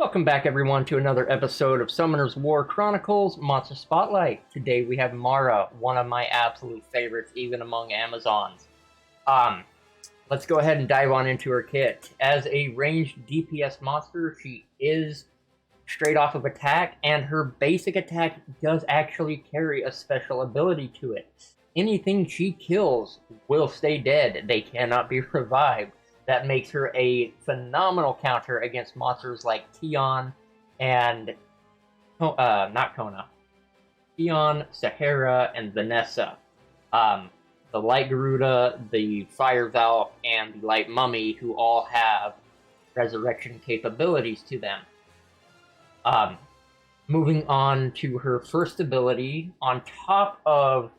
Welcome back, everyone, to another episode of Summoner's War Chronicles Monster Spotlight. Today we have Mara, one of my absolute favorites, even among Amazons. Um, let's go ahead and dive on into her kit. As a ranged DPS monster, she is straight off of attack, and her basic attack does actually carry a special ability to it. Anything she kills will stay dead. They cannot be revived. That makes her a phenomenal counter against monsters like Tion and not Kona, Tion, Sahara, and Vanessa. The Light Garuda, the Fire Valk, and the Light Mummy, who all have resurrection capabilities to them. Moving on to her first ability, on top of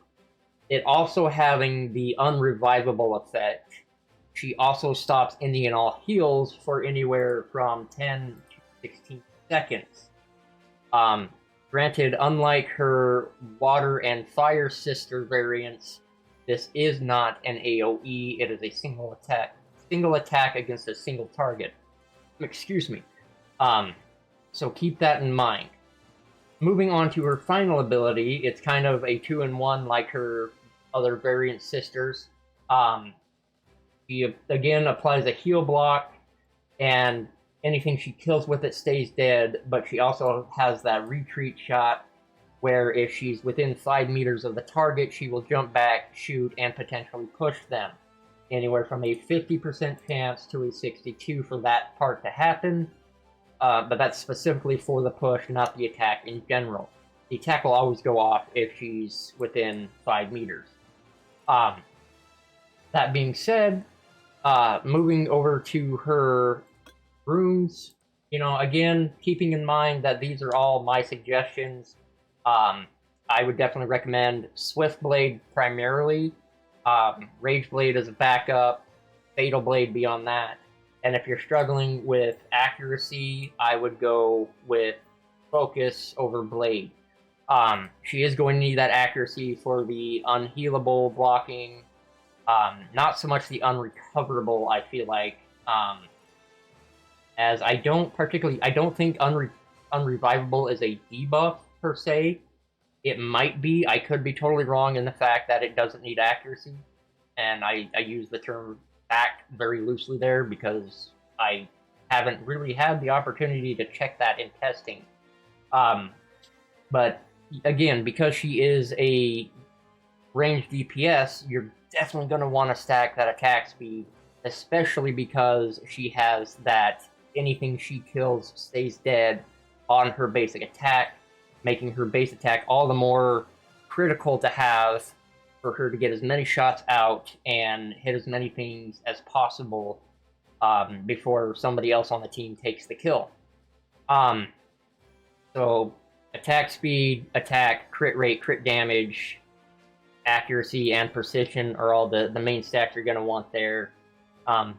it also having the unrevivable effect, she also stops any and all heals for anywhere from 10 to 16 seconds. Granted, unlike her water and fire sister variants, this is not an AoE, it is a single attack against a single target. Excuse me. So keep that in mind. Moving on to her final ability, it's kind of a 2-in-1 like her other variant sisters. She again applies a heal block, and anything she kills with it stays dead, but she also has that retreat shot where if she's within 5 meters of the target, she will jump back, shoot, and potentially push them. Anywhere from a 50% chance to a 62% for that part to happen, but that's specifically for the push, not the attack in general. The attack will always go off if she's within 5 meters. That being said, moving over to her runes, again, keeping in mind that these are all my suggestions, I would definitely recommend Swift Blade primarily, Rage Blade as a backup, Fatal Blade beyond that, and if you're struggling with accuracy, I would go with Focus over Blade. She is going to need that accuracy for the unhealable blocking, not so much the unrecoverable, I feel like, as I don't think unrevivable is a debuff per se. It might be, I could be totally wrong in the fact that it doesn't need accuracy, and I use the term fact very loosely there because I haven't really had the opportunity to check that in testing. But again, because she is a ranged DPS, you're definitely going to want to stack that attack speed, especially because she has that anything she kills stays dead on her basic attack, making her base attack all the more critical to have for her to get as many shots out and hit as many things as possible before somebody else on the team takes the kill. So attack speed, attack, crit rate, crit damage, accuracy, and precision are all the main stats you're going to want there.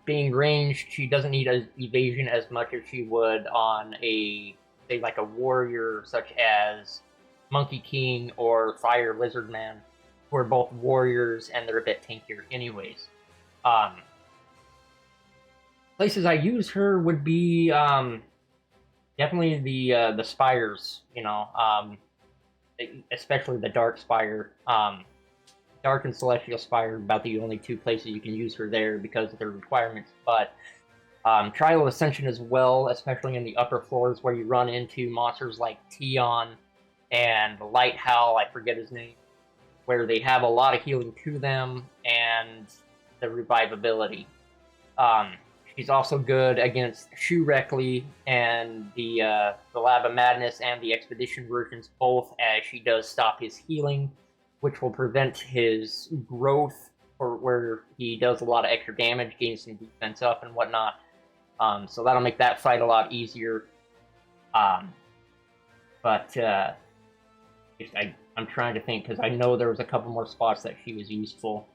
Being ranged, she doesn't need evasion as much as she would on a, say, like a warrior such as Monkey King or Fire Lizard Man, who are both warriors and they're a bit tankier anyways. Places I use her would be definitely the spires, especially the Dark Spire. Dark and Celestial Spire are about the only two places you can use her there because of their requirements. But Trial of Ascension as well, especially in the upper floors where you run into monsters like Tion and Light Howl, I forget his name, where they have a lot of healing to them and the revivability. She's also good against Shu Reckley and the Lab of Madness and the Expedition versions, both, as she does stop his healing, which will prevent his growth, or where he does a lot of extra damage, gains some defense up and whatnot. So that'll make that fight a lot easier. I'm trying to think, because I know there was a couple more spots that she was useful.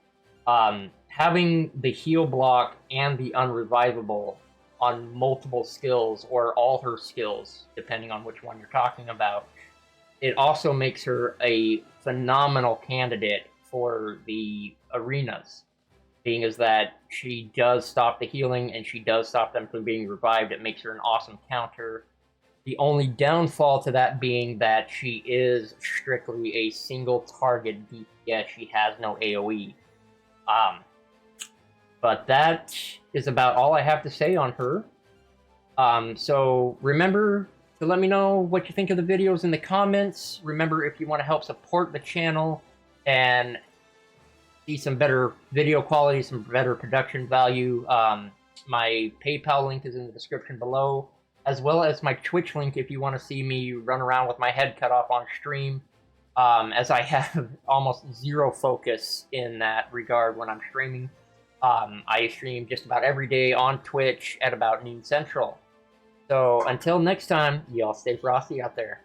Having the heal block and the unrevivable on multiple skills, or all her skills, depending on which one you're talking about, it also makes her a phenomenal candidate for the arenas, being as that she does stop the healing and she does stop them from being revived. It makes her an awesome counter. The only downfall to that being that she is strictly a single target DPS. She has no AoE. But that is about all I have to say on her. So remember to let me know what you think of the videos in the comments. Remember, if you want to help support the channel and see some better video quality, some better production value, my PayPal link is in the description below, as well as my Twitch link if you want to see me run around with my head cut off on stream, as I have almost zero focus in that regard when I'm streaming. I stream just about every day on Twitch at about noon Central. So until next time, y'all stay frosty out there.